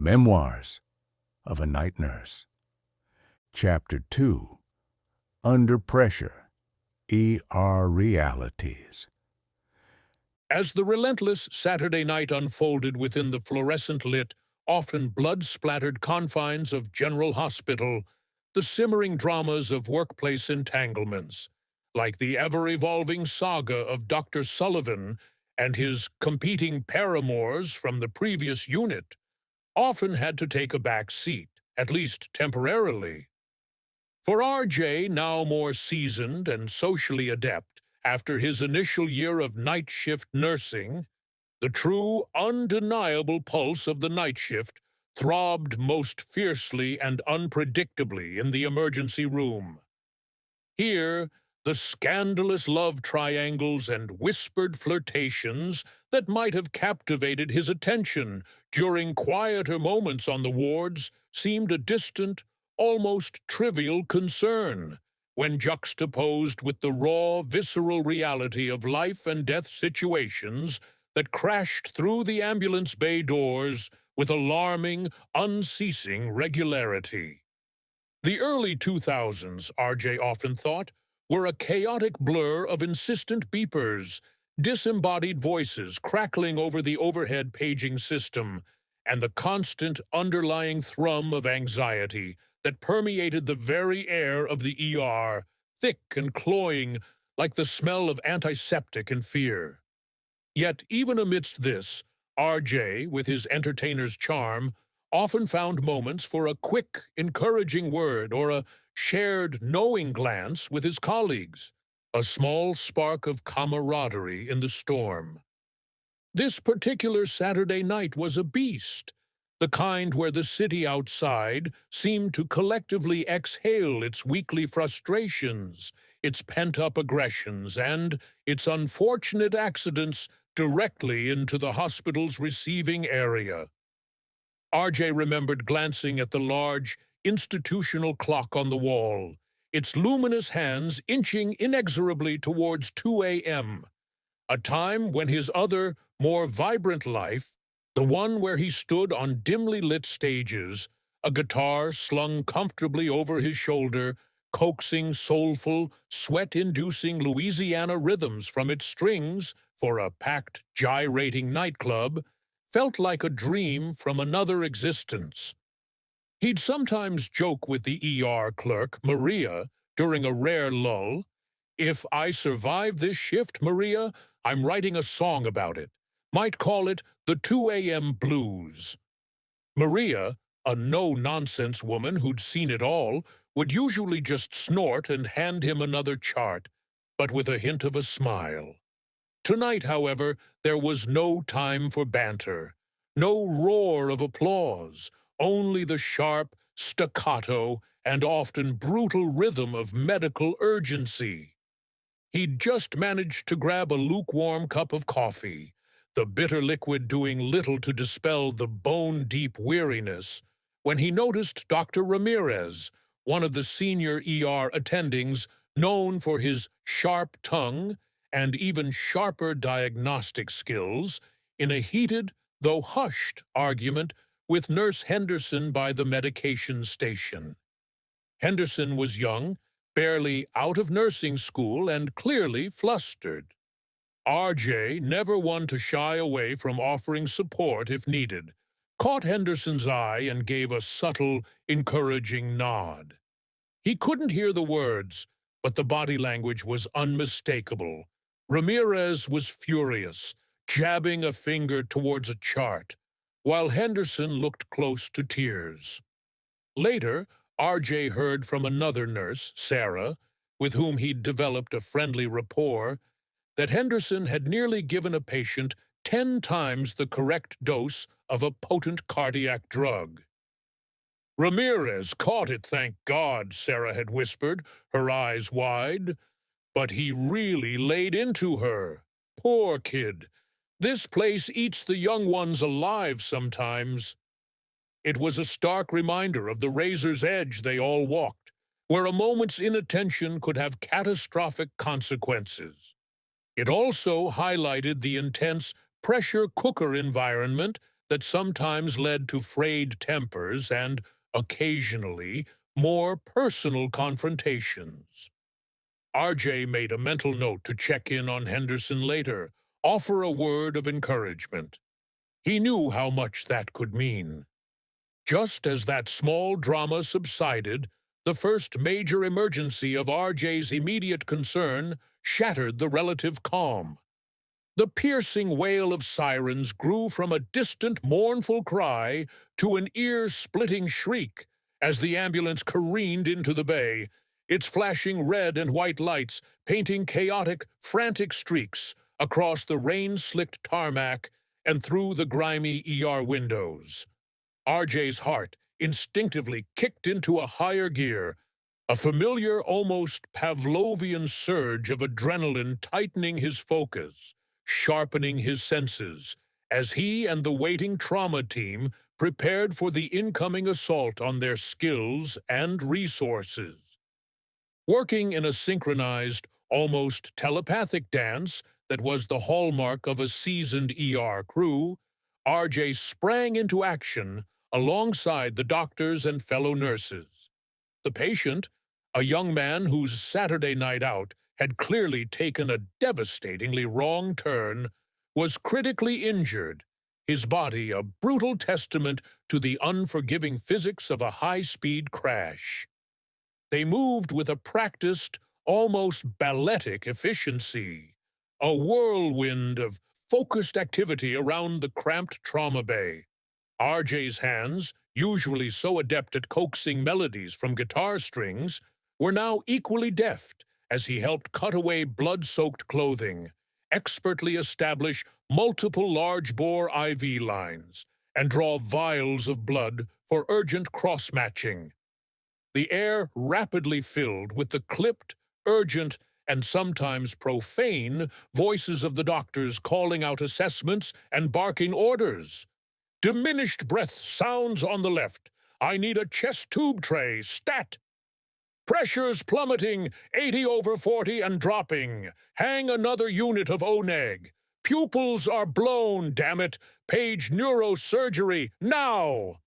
Memoirs of a Night Nurse. Chapter 2, Under Pressure, ER Realities. As the relentless Saturday night unfolded within the fluorescent-lit, often blood-splattered confines of General Hospital, the simmering dramas of workplace entanglements, like the ever-evolving saga of Dr. Sullivan and his competing paramours from the previous unit, often had to take a back seat, at least temporarily. For R.J., now more seasoned and socially adept after his initial year of night shift nursing, the true, undeniable pulse of the night shift throbbed most fiercely and unpredictably in the emergency room. Here, the scandalous love triangles and whispered flirtations that might have captivated his attention during quieter moments on the wards seemed a distant, almost trivial concern when juxtaposed with the raw, visceral reality of life-and-death situations that crashed through the ambulance bay doors with alarming, unceasing regularity. The early 2000s, R.J. often thought, were a chaotic blur of insistent beepers, disembodied voices crackling over the overhead paging system, and the constant underlying thrum of anxiety that permeated the very air of the ER, thick and cloying like the smell of antiseptic and fear. Yet even amidst this, R.J., with his entertainer's charm, often found moments for a quick, encouraging word or a shared, knowing glance with his colleagues, a small spark of camaraderie in the storm. This particular Saturday night was a beast, the kind where the city outside seemed to collectively exhale its weekly frustrations, its pent-up aggressions, and its unfortunate accidents directly into the hospital's receiving area. R.J. remembered glancing at the large, institutional clock on the wall, its luminous hands inching inexorably towards 2 a.m., a time when his other, more vibrant life, the one where he stood on dimly lit stages, a guitar slung comfortably over his shoulder, coaxing soulful, sweat-inducing Louisiana rhythms from its strings for a packed, gyrating nightclub, felt like a dream from another existence. He'd sometimes joke with the ER clerk, Maria, during a rare lull, "If I survive this shift, Maria, I'm writing a song about it. Might call it the 2 a.m. blues." Maria, a no-nonsense woman who'd seen it all, would usually just snort and hand him another chart, but with a hint of a smile. Tonight, however, there was no time for banter, no roar of applause, only the sharp, staccato, and often brutal rhythm of medical urgency. He'd just managed to grab a lukewarm cup of coffee, the bitter liquid doing little to dispel the bone-deep weariness, when he noticed Dr. Ramirez, one of the senior ER attendings, known for his sharp tongue and even sharper diagnostic skills, in a heated, though hushed, argument with Nurse Henderson by the medication station. Henderson was young, barely out of nursing school, and clearly flustered. R.J., never one to shy away from offering support if needed, caught Henderson's eye and gave a subtle, encouraging nod. He couldn't hear the words, but the body language was unmistakable. Ramirez was furious, jabbing a finger towards a chart, while Henderson looked close to tears. Later, R.J. heard from another nurse, Sarah, with whom he'd developed a friendly rapport, that Henderson had nearly given a patient 10 times the correct dose of a potent cardiac drug. "Ramirez caught it, thank God," Sarah had whispered, her eyes wide. "But he really laid into her. Poor kid. This place eats the young ones alive sometimes." It was a stark reminder of the razor's edge they all walked, where a moment's inattention could have catastrophic consequences. It also highlighted the intense pressure cooker environment that sometimes led to frayed tempers and, occasionally, more personal confrontations. RJ made a mental note to check in on Henderson later, offer a word of encouragement. He knew how much that could mean. Just as that small drama subsided, the first major emergency of RJ's immediate concern shattered the relative calm. The piercing wail of sirens grew from a distant, mournful cry to an ear-splitting shriek as the ambulance careened into the bay, its flashing red and white lights painting chaotic, frantic streaks across the rain-slicked tarmac and through the grimy ER windows. RJ's heart instinctively kicked into a higher gear, a familiar, almost Pavlovian surge of adrenaline tightening his focus, sharpening his senses, as he and the waiting trauma team prepared for the incoming assault on their skills and resources. Working in a synchronized, almost telepathic dance that was the hallmark of a seasoned ER crew, RJ sprang into action alongside the doctors and fellow nurses. The patient, a young man whose Saturday night out had clearly taken a devastatingly wrong turn, was critically injured, his body a brutal testament to the unforgiving physics of a high-speed crash. They moved with a practiced, almost balletic efficiency, a whirlwind of focused activity around the cramped trauma bay. RJ's hands, usually so adept at coaxing melodies from guitar strings, were now equally deft as he helped cut away blood-soaked clothing, expertly establish multiple large-bore IV lines, and draw vials of blood for urgent cross-matching. The air rapidly filled with the clipped, urgent, and sometimes profane voices of the doctors calling out assessments and barking orders. Diminished breath sounds on the left. I need a chest tube tray, stat. Pressures plummeting, 80/40 and dropping. Hang another unit of ONEG. Pupils are blown, damn it. Page neurosurgery, now!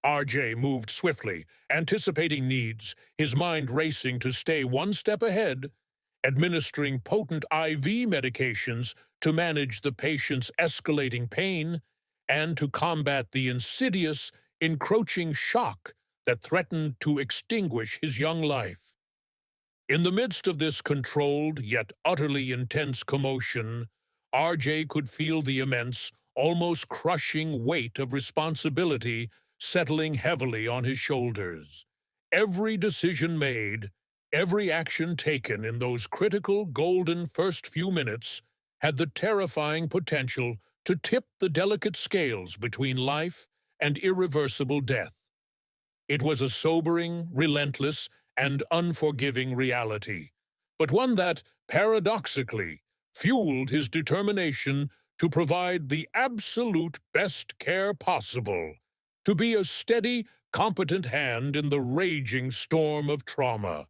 RJ moved swiftly, anticipating needs, his mind racing to stay one step ahead, administering potent IV medications to manage the patient's escalating pain and to combat the insidious, encroaching shock that threatened to extinguish his young life. In the midst of this controlled yet utterly intense commotion, RJ could feel the immense, almost crushing weight of responsibility settling heavily on his shoulders. Every decision made, every action taken in those critical golden first few minutes had the terrifying potential to tip the delicate scales between life and irreversible death. It was a sobering, relentless, and unforgiving reality, but one that, paradoxically, fueled his determination to provide the absolute best care possible, to be a steady, competent hand in the raging storm of trauma.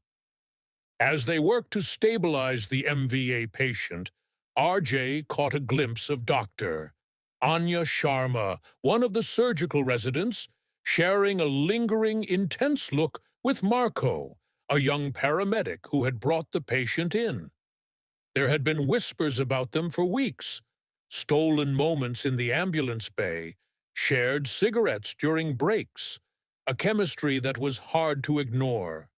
As they worked to stabilize the MVA patient, RJ caught a glimpse of Dr. Anya Sharma, one of the surgical residents, sharing a lingering, intense look with Marco, a young paramedic who had brought the patient in. There had been whispers about them for weeks, stolen moments in the ambulance bay, shared cigarettes during breaks, a chemistry that was hard to ignore.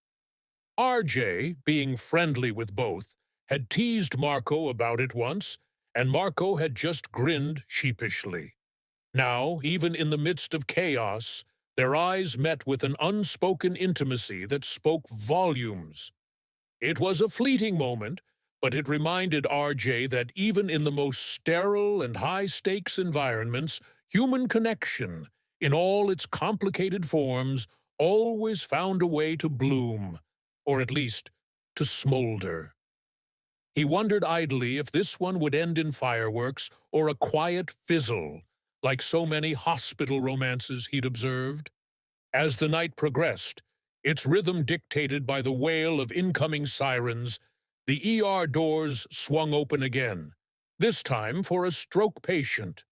RJ, being friendly with both, had teased Marco about it once, and Marco had just grinned sheepishly. Now, even in the midst of chaos, their eyes met with an unspoken intimacy that spoke volumes. It was a fleeting moment, but it reminded RJ that even in the most sterile and high-stakes environments, human connection, in all its complicated forms, always found a way to bloom, or at least to smolder. He wondered idly if this one would end in fireworks or a quiet fizzle, like so many hospital romances he'd observed. As the night progressed, its rhythm dictated by the wail of incoming sirens, the ER doors swung open again, this time for a stroke patient.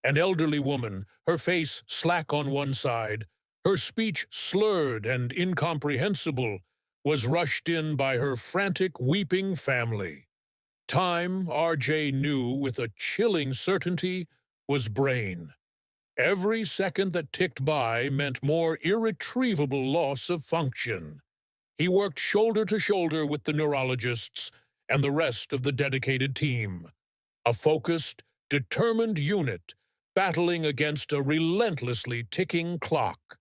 An elderly woman, her face slack on one side, her speech slurred and incomprehensible, was rushed in by her frantic, weeping family. Time, RJ knew with a chilling certainty, was brain. Every second that ticked by meant more irretrievable loss of function. He worked shoulder to shoulder with the neurologists and the rest of the dedicated team. A focused, determined unit battling against a relentlessly ticking clock.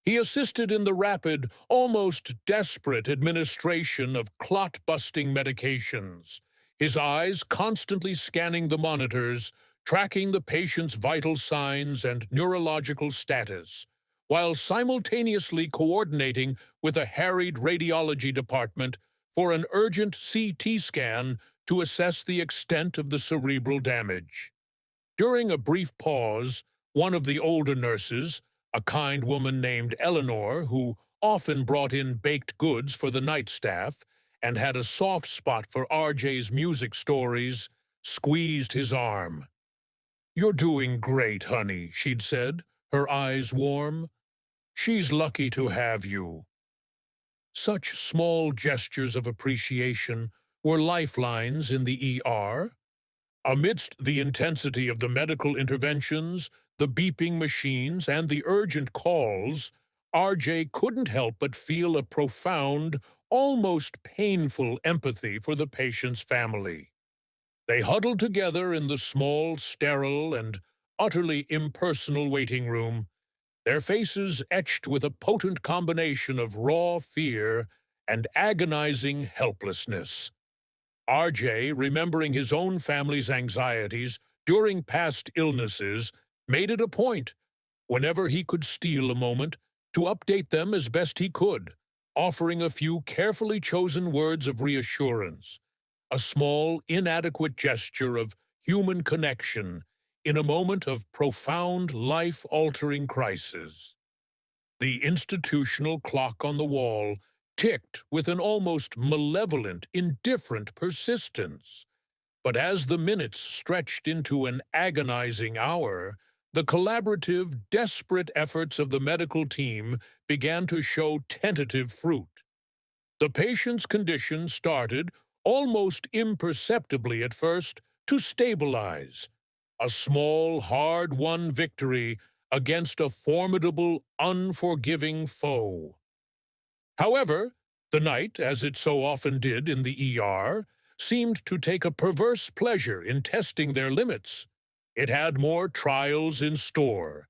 He assisted in the rapid, almost desperate administration of clot-busting medications, his eyes constantly scanning the monitors, tracking the patient's vital signs and neurological status, while simultaneously coordinating with a harried radiology department for an urgent CT scan to assess the extent of the cerebral damage. During a brief pause, one of the older nurses, a kind woman named Eleanor, who often brought in baked goods for the night staff and had a soft spot for RJ's music stories, squeezed his arm. "You're doing great, honey," she'd said, her eyes warm. "She's lucky to have you." Such small gestures of appreciation were lifelines in the ER. Amidst the intensity of the medical interventions, the beeping machines, and the urgent calls, RJ couldn't help but feel a profound, almost painful empathy for the patient's family. They huddled together in the small, sterile, and utterly impersonal waiting room, their faces etched with a potent combination of raw fear and agonizing helplessness. RJ, remembering his own family's anxieties during past illnesses, made it a point, whenever he could steal a moment, to update them as best he could, offering a few carefully chosen words of reassurance, a small, inadequate gesture of human connection in a moment of profound, life-altering crisis. The institutional clock on the wall ticked with an almost malevolent, indifferent persistence. But as the minutes stretched into an agonizing hour, the collaborative, desperate efforts of the medical team began to show tentative fruit. The patient's condition started, almost imperceptibly at first, to stabilize. A small, hard-won victory against a formidable, unforgiving foe. However, the night, as it so often did in the ER, seemed to take a perverse pleasure in testing their limits. It had more trials in store.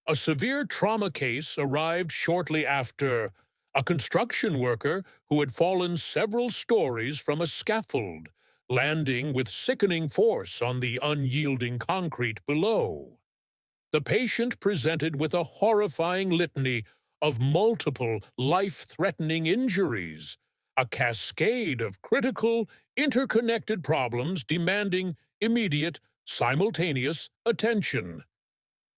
A severe trauma case arrived shortly after. A construction worker who had fallen several stories from a scaffold, landing with sickening force on the unyielding concrete below. The patient presented with a horrifying litany of multiple life-threatening injuries, a cascade of critical, interconnected problems demanding immediate, simultaneous attention.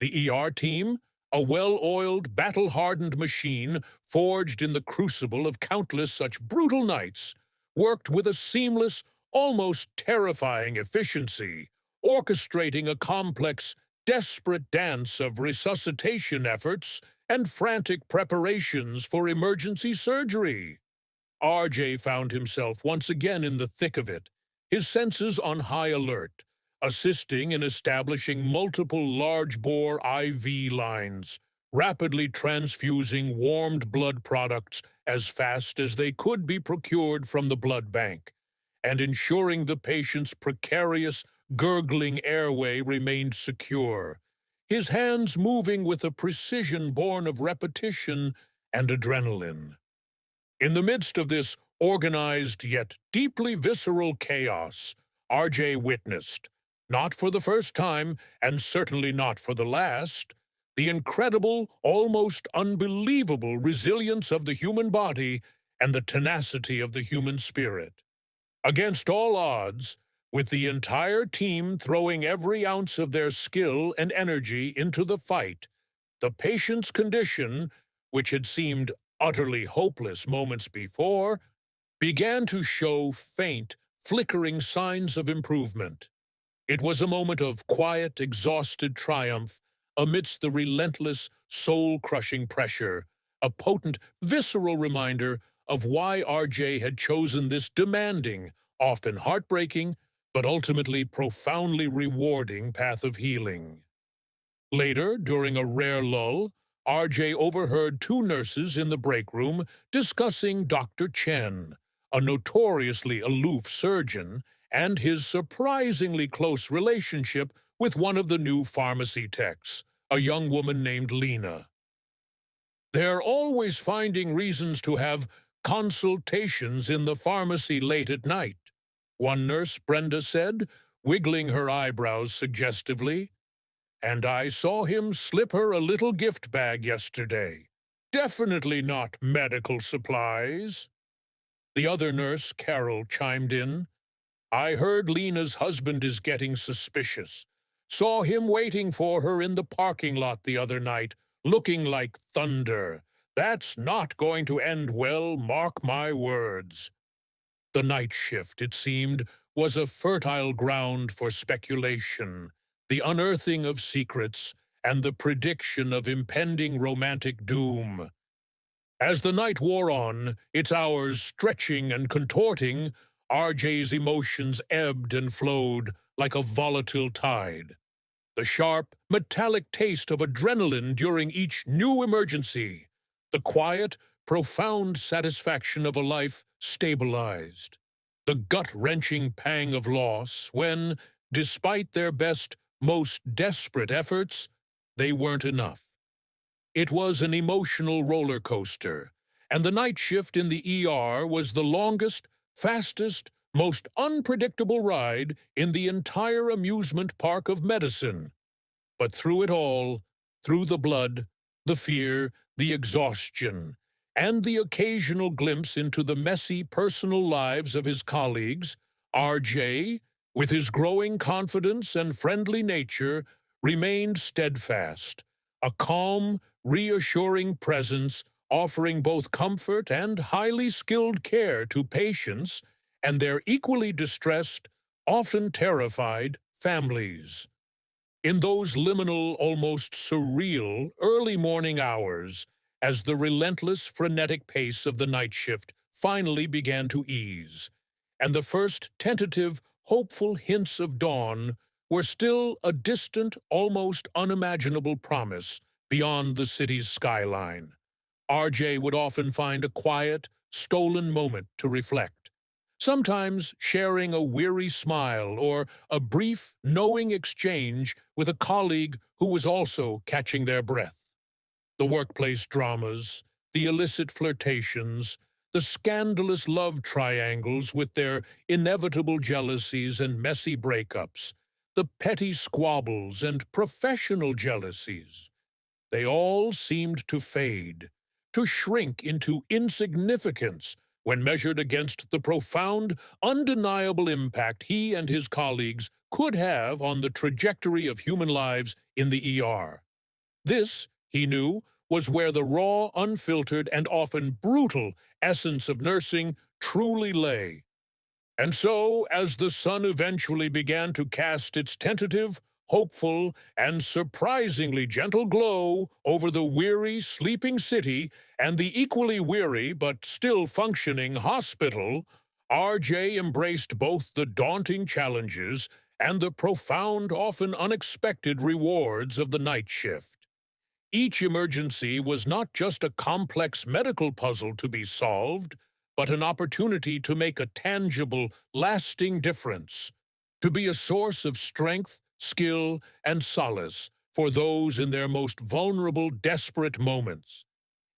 The ER team, a well-oiled, battle-hardened machine forged in the crucible of countless such brutal nights, worked with a seamless, almost terrifying efficiency, orchestrating a complex, desperate dance of resuscitation efforts and frantic preparations for emergency surgery. RJ found himself once again in the thick of it, his senses on high alert, assisting in establishing multiple large-bore IV lines, rapidly transfusing warmed blood products as fast as they could be procured from the blood bank, and ensuring the patient's precarious, gurgling airway remained secure, his hands moving with a precision born of repetition and adrenaline. In the midst of this organized yet deeply visceral chaos, RJ witnessed, not for the first time, and certainly not for the last, the incredible, almost unbelievable resilience of the human body and the tenacity of the human spirit. Against all odds, with the entire team throwing every ounce of their skill and energy into the fight, the patient's condition, which had seemed utterly hopeless moments before, began to show faint, flickering signs of improvement. It was a moment of quiet, exhausted triumph amidst the relentless, soul-crushing pressure, a potent, visceral reminder of why RJ had chosen this demanding, often heartbreaking, but ultimately profoundly rewarding path of healing. Later, during a rare lull, RJ overheard two nurses in the break room discussing Dr. Chen, a notoriously aloof surgeon, and his surprisingly close relationship with one of the new pharmacy techs, a young woman named Lena. "They're always finding reasons to have consultations in the pharmacy late at night," one nurse, Brenda, said, wiggling her eyebrows suggestively. "And I saw him slip her a little gift bag yesterday. Definitely not medical supplies." The other nurse, Carol, chimed in. "I heard Lena's husband is getting suspicious. Saw him waiting for her in the parking lot the other night, looking like thunder. That's not going to end well, mark my words." The night shift, it seemed, was a fertile ground for speculation, the unearthing of secrets, and the prediction of impending romantic doom. As the night wore on, its hours stretching and contorting, RJ's emotions ebbed and flowed like a volatile tide. The sharp, metallic taste of adrenaline during each new emergency, the quiet, profound satisfaction of a life stabilized, the gut-wrenching pang of loss when, despite their best, most desperate efforts, they weren't enough. It was an emotional roller coaster, and the night shift in the ER was the longest, fastest, most unpredictable ride in the entire amusement park of medicine. But through it all, through the blood, the fear, the exhaustion, and the occasional glimpse into the messy personal lives of his colleagues, RJ, with his growing confidence and friendly nature, remained steadfast, a calm, reassuring presence offering both comfort and highly skilled care to patients and their equally distressed, often terrified, families. In those liminal, almost surreal, early morning hours, as the relentless, frenetic pace of the night shift finally began to ease, and the first tentative, hopeful hints of dawn were still a distant, almost unimaginable promise beyond the city's skyline, RJ would often find a quiet, stolen moment to reflect, sometimes sharing a weary smile or a brief, knowing exchange with a colleague who was also catching their breath. The workplace dramas, the illicit flirtations, the scandalous love triangles with their inevitable jealousies and messy breakups, the petty squabbles and professional jealousies. They all seemed to fade, to shrink into insignificance when measured against the profound, undeniable impact he and his colleagues could have on the trajectory of human lives in the ER. This, he knew, was where the raw, unfiltered, and often brutal essence of nursing truly lay. And so, as the sun eventually began to cast its tentative, hopeful, and surprisingly gentle glow over the weary, sleeping city and the equally weary but still functioning hospital, RJ embraced both the daunting challenges and the profound, often unexpected rewards of the night shift. Each emergency was not just a complex medical puzzle to be solved, but an opportunity to make a tangible, lasting difference, to be a source of strength, skill, and solace for those in their most vulnerable, desperate moments.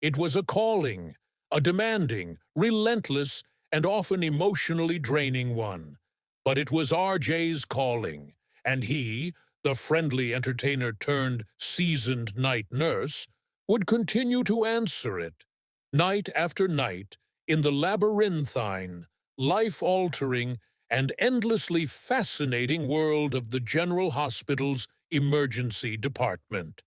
It was a calling, a demanding, relentless, and often emotionally draining one. But it was RJ's calling, and he, the friendly entertainer turned seasoned night nurse, would continue to answer it, night after night, in the labyrinthine, life-altering, and endlessly fascinating world of the General Hospital's emergency department.